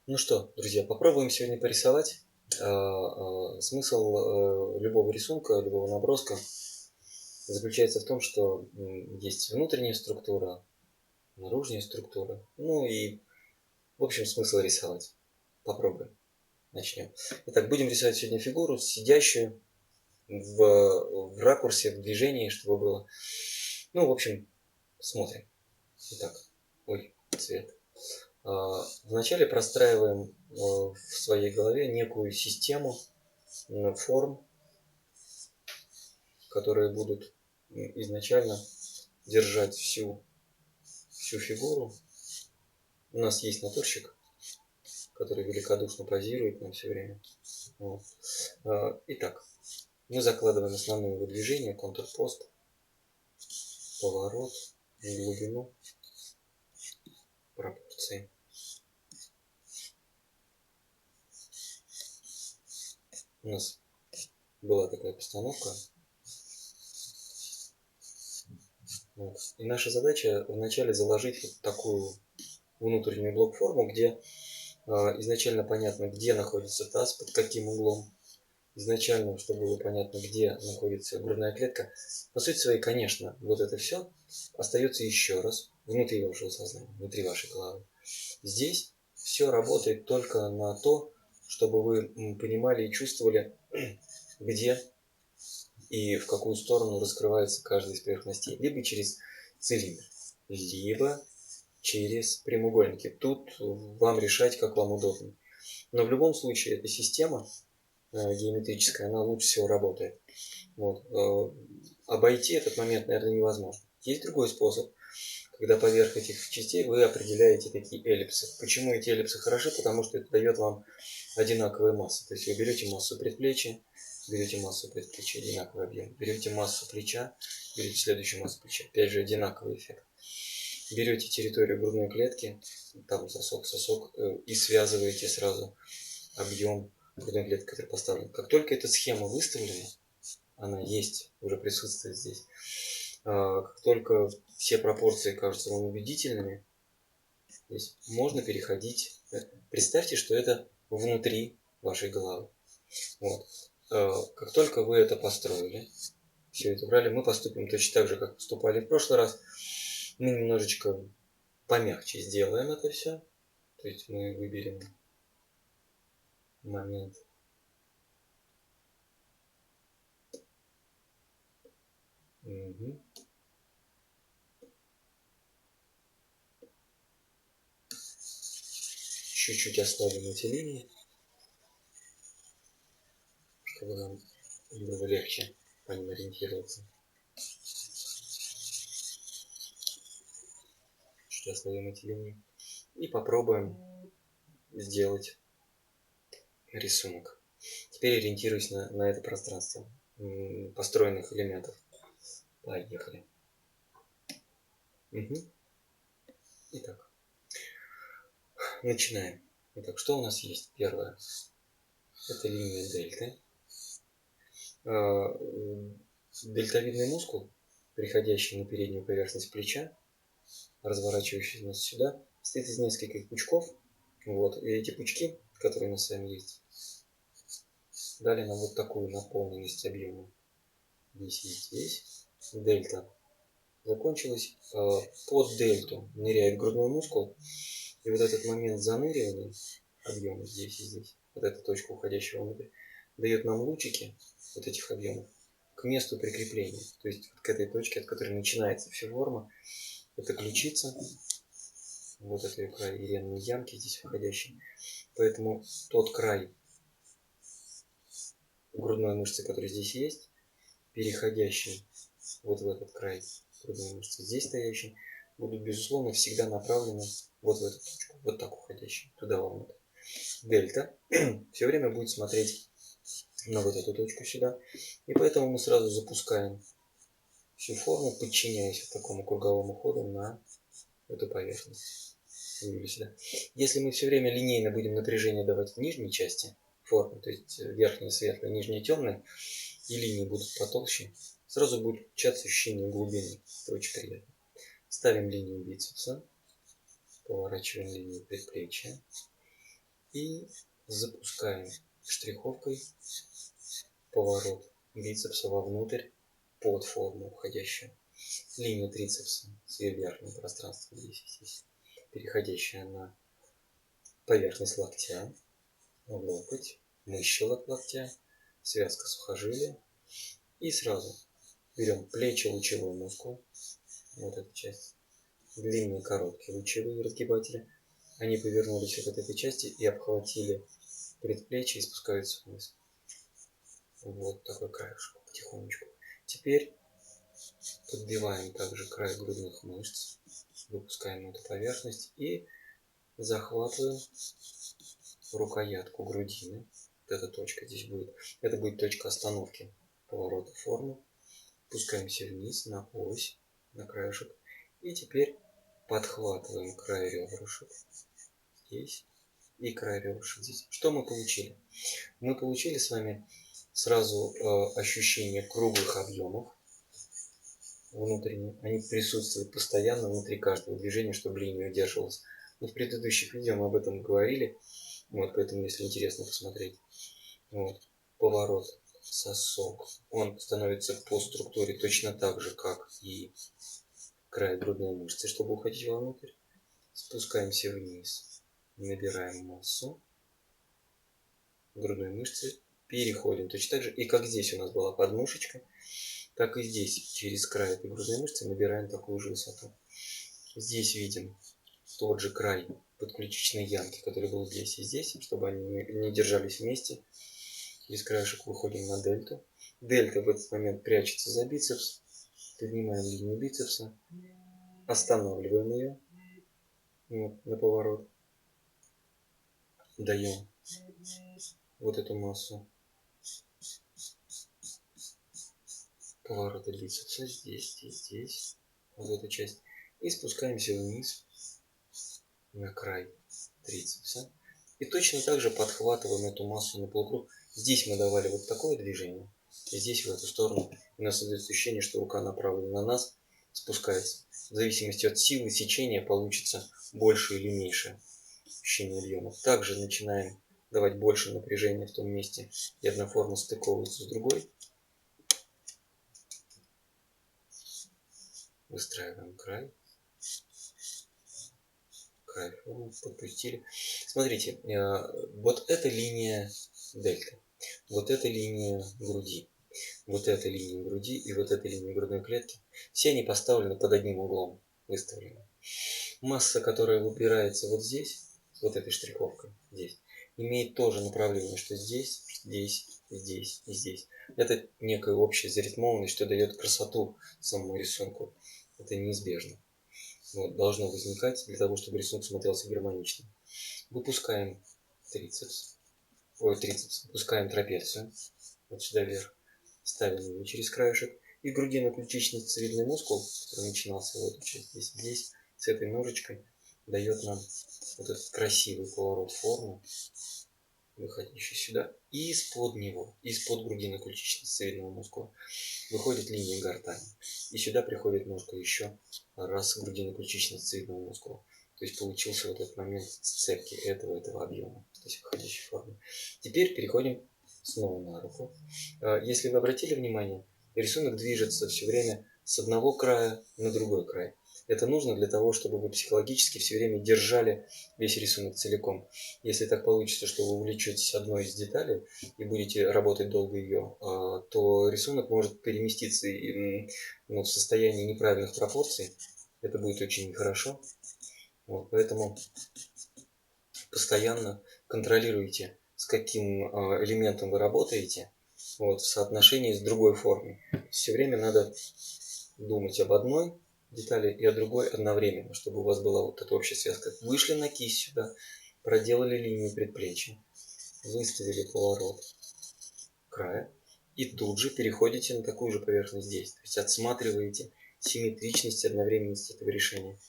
Ну что, друзья, попробуем сегодня порисовать. Смысл любого рисунка, любого наброска заключается в том, что есть внутренняя структура, наружная структура. Ну и, в общем, смысл рисовать. Попробуем. Начнем. Итак, будем рисовать сегодня фигуру, сидящую в ракурсе, в движении, чтобы было. Ну, в общем, смотрим. Итак, ой, цвет. Вначале простраиваем в своей голове некую систему форм, которые будут изначально держать всю фигуру. У нас есть натурщик, который великодушно позирует нам все время. Вот. Итак, мы закладываем основные его движения: контрпост, поворот, глубину, пропорции. У нас была такая постановка. Вот. И наша задача вначале заложить вот такую внутреннюю блок-форму, где изначально понятно, где находится таз, под каким углом. Изначально, чтобы было понятно, где находится грудная клетка. По сути своей, конечно, вот это все остается еще раз внутри вашего сознания, внутри вашей головы. Здесь все работает только на то, чтобы вы понимали и чувствовали, где и в какую сторону раскрывается каждая из поверхностей. Либо через цилиндр, либо через прямоугольники. Тут вам решать, как вам удобно. Но в любом случае эта система геометрическая, она лучше всего работает. Вот. Обойти этот момент, наверное, невозможно. Есть другой способ, когда поверх этих частей вы определяете такие эллипсы. Почему эти эллипсы хороши? Потому что это дает вам одинаковые массы. То есть вы берете массу предплечья, одинаковый объем. Берете массу плеча, берете следующую массу плеча. Опять же, одинаковый эффект. Берете территорию грудной клетки, там сосок, и связываете сразу объем грудной клетки, который поставлен. Как только эта схема выставлена, она есть, уже присутствует здесь, как только все пропорции кажутся вам убедительными, здесь можно переходить. Представьте, что это внутри вашей головы. Вот. Как только вы это построили, все это брали, мы поступим точно так же, как поступали в прошлый раз. Мы немножечко помягче сделаем это все. То есть мы выберем момент. Угу. Чуть-чуть ослабим эти линии, чтобы нам было легче по ним ориентироваться. Чуть ослабим эти линии. И попробуем сделать рисунок. Теперь ориентируюсь на это пространство построенных элементов. Поехали. Угу. Итак, начинаем. Итак, что у нас есть? Первое. Это линия дельты. Дельтовидный мускул, приходящий на переднюю поверхность плеча, разворачивающийся нас сюда, состоит из нескольких пучков. Вот. И эти пучки, которые у нас с вами есть, дали нам вот такую наполненность объема. Здесь и здесь. Дельта закончилась. Под дельту ныряет грудной мускул. И вот этот момент заныривания объема здесь и здесь, вот эта точка, уходящего внутрь, дает нам лучики вот этих объемов к месту прикрепления. То есть вот к этой точке, от которой начинается вся форма. Это ключица. Вот это край иренной ямки здесь входящий. Поэтому тот край грудной мышцы, который здесь есть, переходящий вот в этот край грудной мышцы, здесь стоящий, будут, безусловно, всегда направлены вот в эту точку, вот так уходящий, туда вовнутрь. Дельта все время будет смотреть на вот эту точку сюда, и поэтому мы сразу запускаем всю форму, подчиняясь вот такому круговому ходу на эту поверхность. Если мы все время линейно будем напряжение давать в нижней части формы, то есть верхняя светлая, нижняя темная, и линии будут потолще, сразу будет получаться ощущение глубины. Это очень приятно. Ставим линию бицепса, поворачиваем линию предплечья, И запускаем штриховкой поворот бицепса вовнутрь под форму уходящую. Линия трицепса с вульгарным пространством здесь, переходящая на поверхность локтя, локоть, мыщелок локтя, связка сухожилия. И сразу берем плечи, лучевой мускул, вот эта часть, длинные, короткие лучевые разгибатели. Они повернулись вот от этой части и обхватили предплечье и спускаются вниз. Вот такой краешек потихонечку. Теперь подбиваем также край грудных мышц, выпускаем эту поверхность и захватываем рукоятку грудины. Вот эта точка здесь будет. Это будет точка остановки поворота формы. Спускаемся вниз на ось, на краешек. И теперь подхватываем край ребрышек здесь и край ребрышек здесь. Что мы получили? Мы получили с вами сразу ощущение круглых объемов внутренних. Они присутствуют постоянно внутри каждого движения, чтобы линия удерживалась. Но в предыдущих видео мы об этом говорили. Вот, поэтому, если интересно посмотреть. Вот, поворот сосок. Он становится по структуре точно так же, как и край грудной мышцы, чтобы уходить вовнутрь. Спускаемся вниз. Набираем массу грудной мышцы. Переходим точно так же. И как здесь у нас была подмышечка, так и здесь через край этой грудной мышцы набираем такую же высоту. Здесь видим тот же край подключичной ямки, который был здесь и здесь, чтобы они не держались вместе. Из краешек выходим на дельту. Дельта в этот момент прячется за бицепс. Поднимаем линию бицепса. Останавливаем ее на поворот. Даем вот эту массу поворота бицепса. Здесь. Вот эту часть. И спускаемся вниз на край трицепса. И точно так же подхватываем эту массу на полукруг. Здесь мы давали вот такое движение. И здесь в эту сторону. И у нас создается ощущение, что рука направлена на нас, спускается. В зависимости от силы сечения получится больше или меньше ощущение объема. Также начинаем давать больше напряжения в том месте, где одна форма стыковывается с другой. Выстраиваем край формы, подпустили. Смотрите, вот эта линия дельты, вот эта линия груди, вот эта линия груди и вот эта линия грудной клетки, все они поставлены под одним углом, выставлены. Масса, которая выбирается вот здесь, вот этой штриховкой, здесь, имеет тоже направление, что здесь, здесь, здесь и здесь. Это некая общая заритмованность, что дает красоту самому рисунку. Это неизбежно. Вот, должно возникать для того, чтобы рисунок смотрелся гармонично. Выпускаем трицепс, выпускаем трапецию, вот сюда вверх, ставим ее через краешек. И грудино-ключичница-цевидный мускул, который начинался в эту часть здесь, с этой ножичкой, дает нам вот этот красивый поворот формы, выходящий сюда. И из-под него, из-под грудино-ключичницы-цевидного мускула, выходит линия гортани. И сюда приходит ножка еще раз грудино-ключично-цевидного мускула. То есть получился вот этот момент сцепки этого объема, то есть выходящей формы. Теперь переходим снова на руку. Если вы обратили внимание, рисунок движется все время с одного края на другой край. Это нужно для того, чтобы вы психологически все время держали весь рисунок целиком. Если так получится, что вы увлечетесь одной из деталей и будете работать долго ее, то рисунок может переместиться в состояние неправильных пропорций. Это будет очень нехорошо. Вот, поэтому постоянно контролируйте, с каким элементом вы работаете, вот, в соотношении с другой формой. Все время надо думать об одной детали и о другой одновременно, чтобы у вас была вот эта общая связка. Вышли на кисть сюда, проделали линию предплечья, выставили поворот края и тут же переходите на такую же поверхность здесь. То есть отсматриваете симметричность и одновременность этого решения.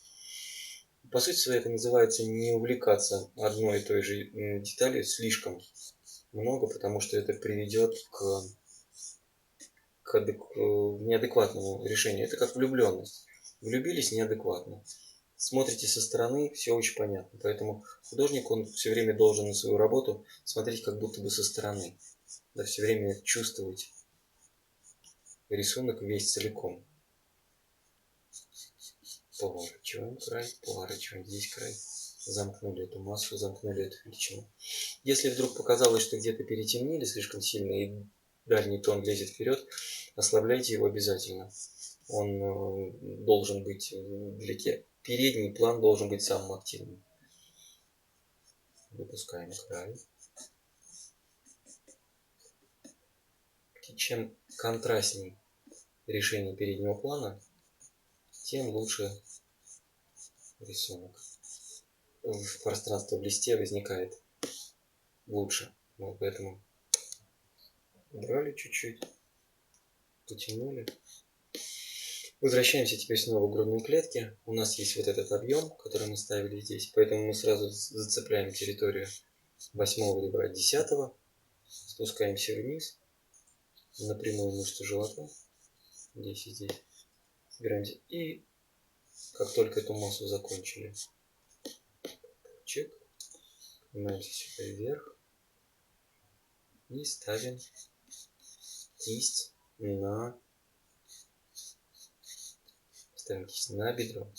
По сути своей это называется не увлекаться одной и той же деталью слишком много, потому что это приведет к неадекватному решению. Это как влюбленность. Влюбились неадекватно. смотрите со стороны, все очень понятно. Поэтому художник, он все время должен на свою работу смотреть как будто бы со стороны. Да, все время чувствовать рисунок весь целиком. Поворачиваем край, поворачиваем здесь край. Замкнули эту массу, замкнули эту величину. Если вдруг показалось, что где-то перетемнили слишком сильно и дальний тон лезет вперед, ослабляйте его обязательно. Он должен быть вдалеке. Передний план должен быть самым активным. Выпускаем край. И чем контрастней решение переднего плана, тем лучше рисунок. Пространство в листе возникает лучше. Вот поэтому убрали чуть-чуть, потянули. Возвращаемся теперь снова к грудной клетке. У нас есть вот этот объем, который мы ставили здесь, поэтому мы сразу зацепляем территорию 8-го ребра 10-го, спускаемся вниз на прямую мышцу живота, здесь и здесь, собираемся, и как только эту массу закончили, чек, поднимаемся сюда вверх и ставим кисть на бедро.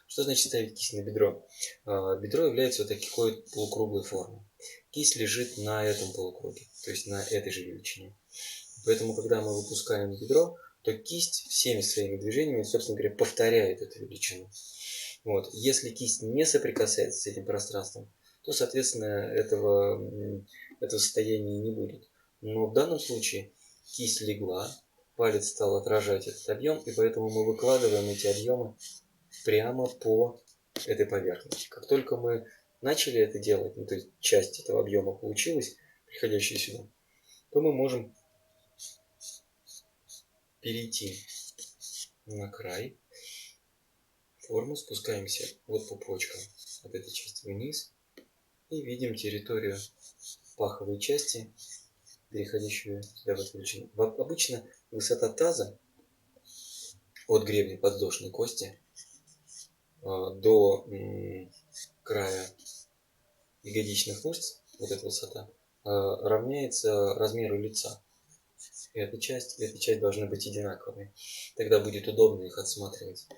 Что значит ставить кисть на бедро? Бедро является вот такой полукруглой формы. Кисть лежит на этом полукруге, то есть на этой же величине. Поэтому, когда мы выпускаем бедро, то кисть всеми своими движениями, собственно говоря, повторяет эту величину. Вот. Если кисть не соприкасается с этим пространством, то, соответственно, этого состояния не будет. Но в данном случае кисть легла, палец стал отражать этот объем, и поэтому мы выкладываем эти объемы прямо по этой поверхности. Как только мы начали это делать, то есть часть этого объема получилась, приходящая сюда, то мы можем перейти на край формы, спускаемся вот по почкам от этой части вниз и видим территорию паховой части, переходящую сюда в эту величину. Обычно высота таза от гребня подвздошной кости до края ягодичных мышц, вот эта высота, равняется размеру лица. Эта часть должны быть одинаковые. Тогда будет удобно их отсматривать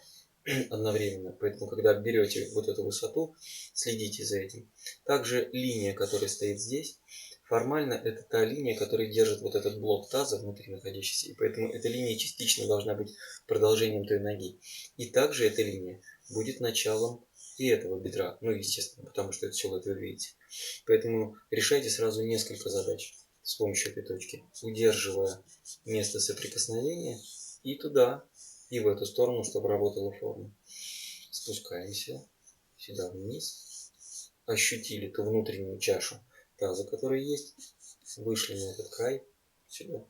одновременно. Поэтому, когда берете вот эту высоту, следите за этим. Также линия, которая стоит здесь, формально это та линия, которая держит вот этот блок таза внутри находящийся. И поэтому эта линия частично должна быть продолжением той ноги. И также эта линия будет началом и этого бедра. Ну, естественно, потому что это силуэт вы видите. Поэтому решайте сразу несколько задач с помощью этой точки, удерживая место соприкосновения и туда, и в эту сторону, чтобы работала форма. Спускаемся сюда вниз, ощутили ту внутреннюю чашу таза, которая есть, вышли на этот край сюда.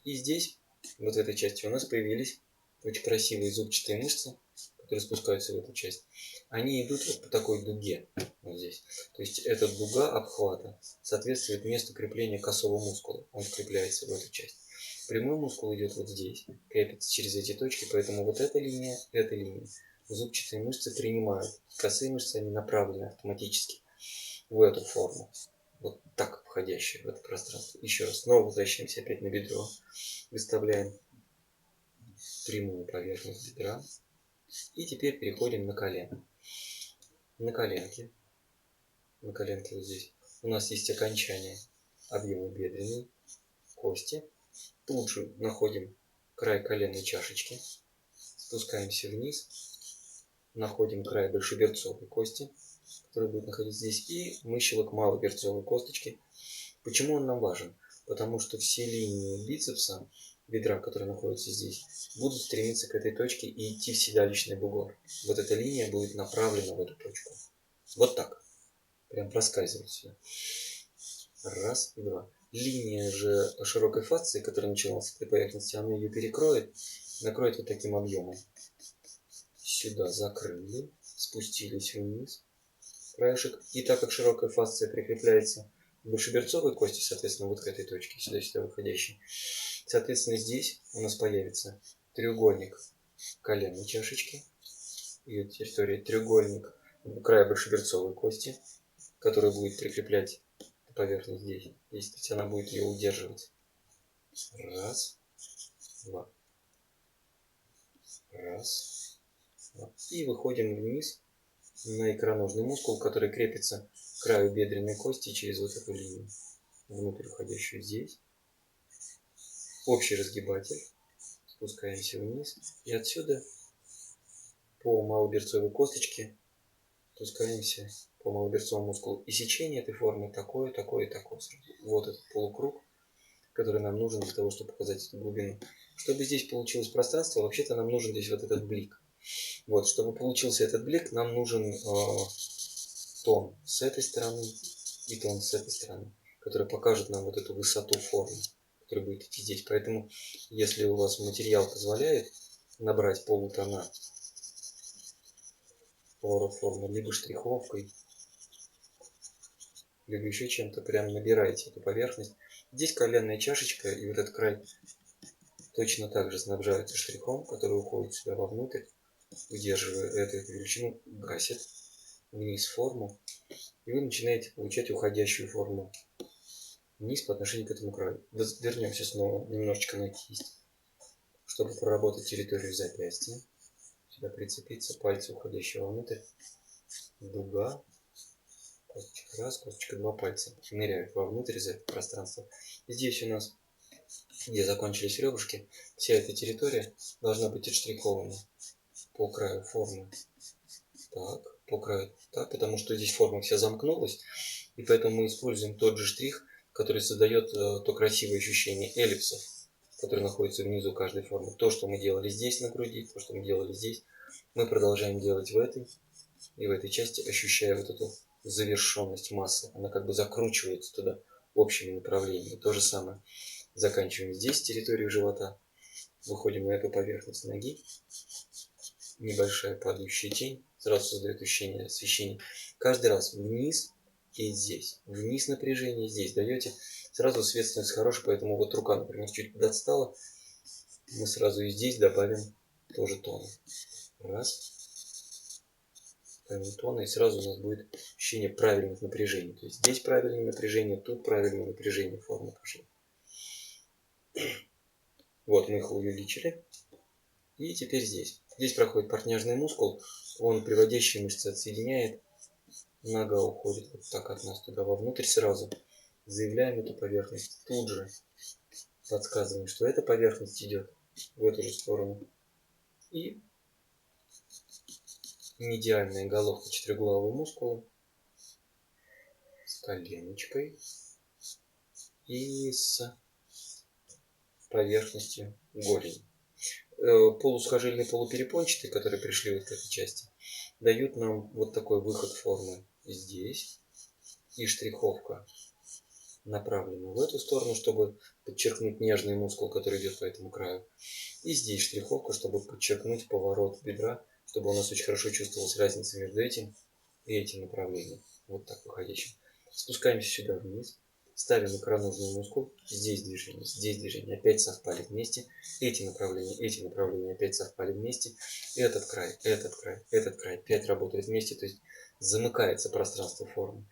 И здесь, вот в этой части, у нас появились очень красивые зубчатые мышцы, которые спускаются в эту часть. Они идут вот по такой дуге, вот здесь. То есть эта дуга обхвата соответствует месту крепления косого мускула. Он вкрепляется в эту часть. Прямой мускул идет вот здесь, крепится через эти точки, поэтому вот эта линия, зубчатые мышцы принимают. Косые мышцы, они направлены автоматически в эту форму. Вот так входящие в это пространство. Еще раз, снова возвращаемся опять на бедро. Выставляем прямую поверхность бедра. И теперь переходим на колено. На коленке вот здесь у нас есть окончание объема бедренной кости. Тут же находим край коленной чашечки. Спускаемся вниз. Находим край большеберцовой кости, который будет находиться здесь. И мыщелок малоберцовой косточки. Почему он нам важен? Потому что все линии бицепса, бедра, которые находятся здесь, будут стремиться к этой точке и идти в седалищный бугор. Вот эта линия будет направлена в эту точку. Вот так. Прям проскальзывает сюда. Раз и два. Линия же широкой фасции, которая началась с этой поверхности, она ее перекроет, накроет вот таким объемом. Сюда закрыли, спустились вниз, краешек. И так как широкая фасция прикрепляется к большеберцовой кости, соответственно, вот к этой точке, сюда выходящей, соответственно, здесь у нас появится треугольник коленной чашечки. и территория треугольник края большеберцовой кости, который будет прикреплять поверхность здесь. Здесь, то есть она будет ее удерживать. Раз, два. Раз, два. И выходим вниз на икроножный мускул, который крепится к краю бедренной кости через вот эту линию, внутрь уходящую здесь. Общий разгибатель. Спускаемся вниз. И отсюда по малоберцовой косточке спускаемся по малоберцовому мускулу. И сечение этой формы такое, такое и такое. Вот этот полукруг, который нам нужен для того, чтобы показать эту глубину. Чтобы здесь получилось пространство, вообще-то нам нужен здесь вот этот блик. Вот, чтобы получился этот блик, нам нужен тон с этой стороны и тон с этой стороны, который покажет нам вот эту высоту формы, которая будет идти здесь. Поэтому, если у вас материал позволяет набрать полутона поворот формы либо штриховкой, либо еще чем-то, прям набирайте эту поверхность. Здесь коленная чашечка и вот этот край точно так же снабжаются штрихом, который уходит сюда вовнутрь, удерживая эту величину, гасит вниз форму, и вы начинаете получать уходящую форму вниз по отношению к этому краю. Вернемся снова немножечко на кисть, чтобы проработать территорию запястья. Сюда прицепиться, пальцы уходящие вовнутрь, дуга, косточка раз, косточка два, пальца ныряют вовнутрь за это пространство. И здесь у нас, где закончились ребрышки, вся эта территория должна быть отштрихована по краю формы. Так, по краю, так, потому что здесь форма вся замкнулась, и поэтому мы используем тот же штрих, который создает то красивое ощущение эллипсов, который находится внизу каждой формы. То, что мы делали здесь на груди, то, что мы делали здесь, мы продолжаем делать в этой и в этой части, ощущая вот эту завершенность массы. Она как бы закручивается туда общими направлениями. То же самое. Заканчиваем здесь территорию живота, выходим на эту поверхность ноги, небольшая падающая тень сразу создает ощущение освещения. Каждый раз вниз и здесь. Вниз напряжение, здесь даете. Сразу светственность хорошая, поэтому вот рука, например, чуть подотстала. Мы сразу и здесь добавим тоже тон. Раз. Добавим тона, и сразу у нас будет ощущение правильных напряжений. То есть здесь правильное напряжение, тут правильное напряжение формы пошло. Вот мы их увеличили. И теперь здесь. Здесь проходит партняжный мускул, он приводящие мышцы отсоединяет. Нога уходит вот так от нас туда вовнутрь сразу. Заявляем эту поверхность. Тут же подсказываем, что эта поверхность идет в эту же сторону. И медиальная головка четырехглавого мускула с коленочкой и с поверхностью голени. Полусухожильные, полуперепончатые, которые пришли вот к этой части, дают нам вот такой выход формы здесь. И штриховка направлена в эту сторону, чтобы подчеркнуть нежный мускул, который идет по этому краю. И здесь штриховка, чтобы подчеркнуть поворот бедра, чтобы у нас очень хорошо чувствовалась разница между этим и этим направлением. Вот так выходящим. Спускаемся сюда вниз. Ставим икроножный мускул. Здесь движение. Опять совпали вместе. Эти направления опять совпали вместе. Этот край, этот край, этот край. Опять работают вместе. То есть замыкается пространство формы.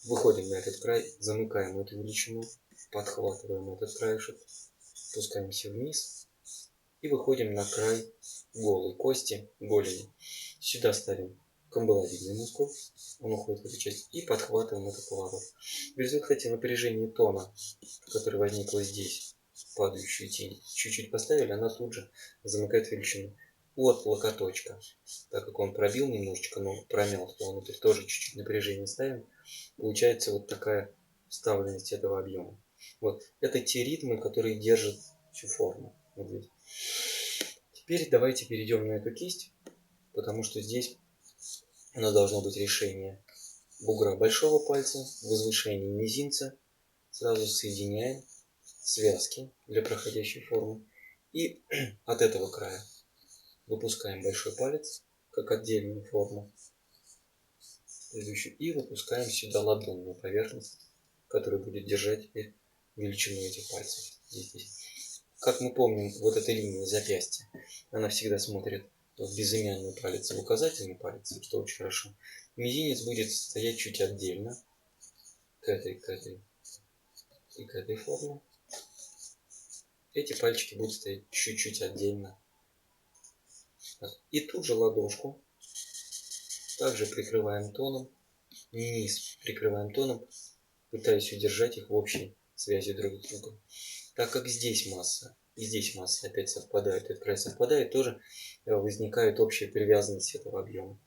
Выходим на этот край, замыкаем эту величину, подхватываем этот краешек, спускаемся вниз и выходим на край голой кости, голени. Сюда ставим камбаловидный мускул, он уходит в эту часть, и подхватываем этот поворот. В результате напряжение тона, которое возникло здесь, падающую тень, чуть-чуть поставили, она тут же замыкает величину. От локоточка, так как он пробил немножечко, но промял туда внутрь, тоже чуть-чуть напряжение ставим. Получается вот такая вставленность этого объема. Вот. Это те ритмы, которые держат всю форму. Вот здесь. Теперь давайте перейдем на эту кисть, потому что здесь у нас должно быть решение бугра большого пальца, возвышение мизинца. Сразу соединяем связки для проходящей формы. И от этого края выпускаем большой палец, как отдельную форму. И выпускаем сюда ладонную поверхность, которая будет держать теперь величину этих пальцев. Здесь. Как мы помним, вот эта линия запястья, она всегда смотрит в безымянный палец и в указательный палец, что очень хорошо. Мизинец будет стоять чуть отдельно к этой и к этой форме. Эти пальчики будут стоять чуть-чуть отдельно. И тут же ладошку также прикрываем тоном, низ прикрываем тоном, пытаясь удержать их в общей связи друг с другом. Так как здесь масса и здесь масса опять совпадают, этот край совпадает, тоже возникает общая привязанность этого объема.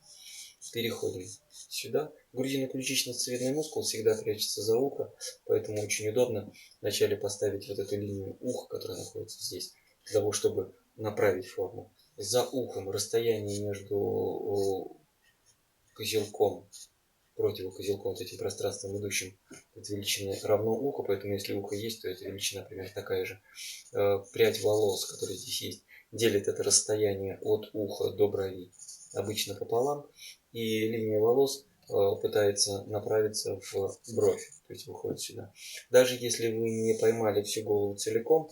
Переходим сюда. Грудино-ключично-сцевидный мускул всегда прячется за ухо, поэтому очень удобно вначале поставить вот эту линию уха, которая находится здесь, для того, чтобы направить форму. За ухом расстояние между козелком, противокозелком, вот этим пространством идущим, от величины равно уху, поэтому если ухо есть, то эта величина примерно такая же. Прядь волос, которая здесь есть, делит это расстояние от уха до брови обычно пополам, и линия волос пытается направиться в бровь, то есть выходит сюда. Даже если вы не поймали всю голову целиком,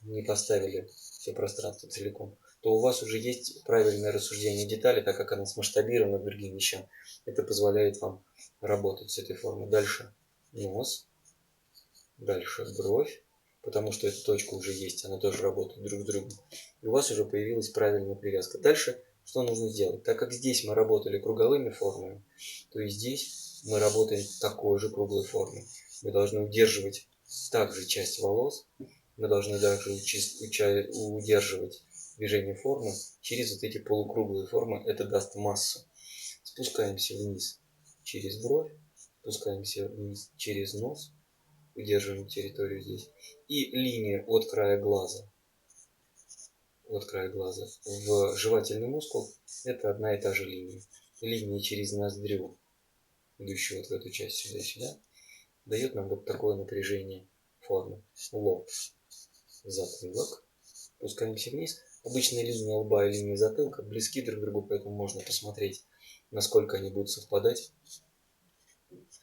не поставили все пространство целиком, то у вас уже есть правильное рассуждение детали, так как она смасштабирована к другим вещам. Это позволяет вам работать с этой формой. Дальше нос, дальше бровь, потому что эта точка уже есть, она тоже работает друг с другом. И у вас уже появилась правильная привязка. Дальше что нужно сделать? Так как здесь мы работали круговыми формами, то и здесь мы работаем такой же круглой формой. Мы должны удерживать также часть волос, мы должны также удерживать движение формы через вот эти полукруглые формы. Это даст массу. Спускаемся вниз через бровь, спускаемся вниз через нос, удерживаем территорию здесь. И линия от края глаза в жевательный мускул, это одна и та же линия. Линия через ноздрю, идущая вот в эту часть сюда-сюда, дает нам вот такое напряжение формы. Лоб, затылок, спускаемся вниз. Обычная линия лба и линия затылка близки друг к другу, поэтому можно посмотреть, насколько они будут совпадать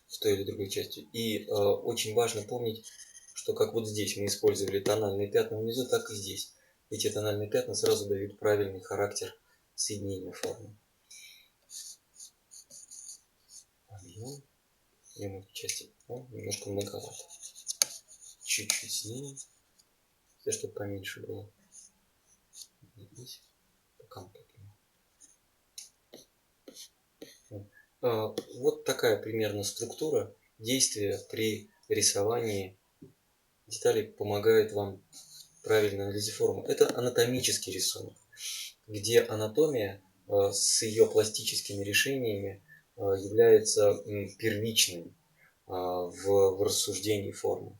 с той или другой частью. И очень важно помнить, что как вот здесь мы использовали тональные пятна внизу, так и здесь. Эти тональные пятна сразу дают правильный характер соединения формы. Объем. Ему части немножко многовато. Чуть-чуть снимем. Все, чтобы поменьше было. Здесь. Пока вот такая примерно структура действия при рисовании деталей помогает вам правильно анализировать форму. Это анатомический рисунок, где анатомия с ее пластическими решениями является первичным в рассуждении формы.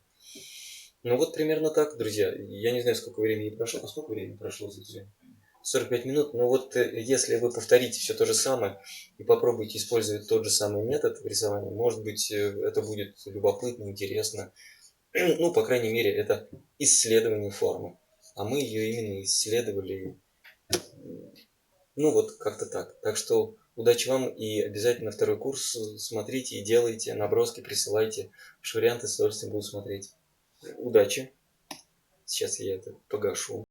Ну вот примерно так, друзья. Я не знаю, сколько времени прошло. А сколько времени прошло за это? 45 минут. Но вот если вы повторите все то же самое и попробуете использовать тот же самый метод в рисовании, может быть, это будет любопытно, интересно. Ну, по крайней мере, это исследование формы. А мы ее именно исследовали, ну вот как-то так. Так что удачи вам и обязательно второй курс смотрите и делайте, наброски присылайте. Варианты с удовольствием буду смотреть. Удачи. Сейчас я это погашу.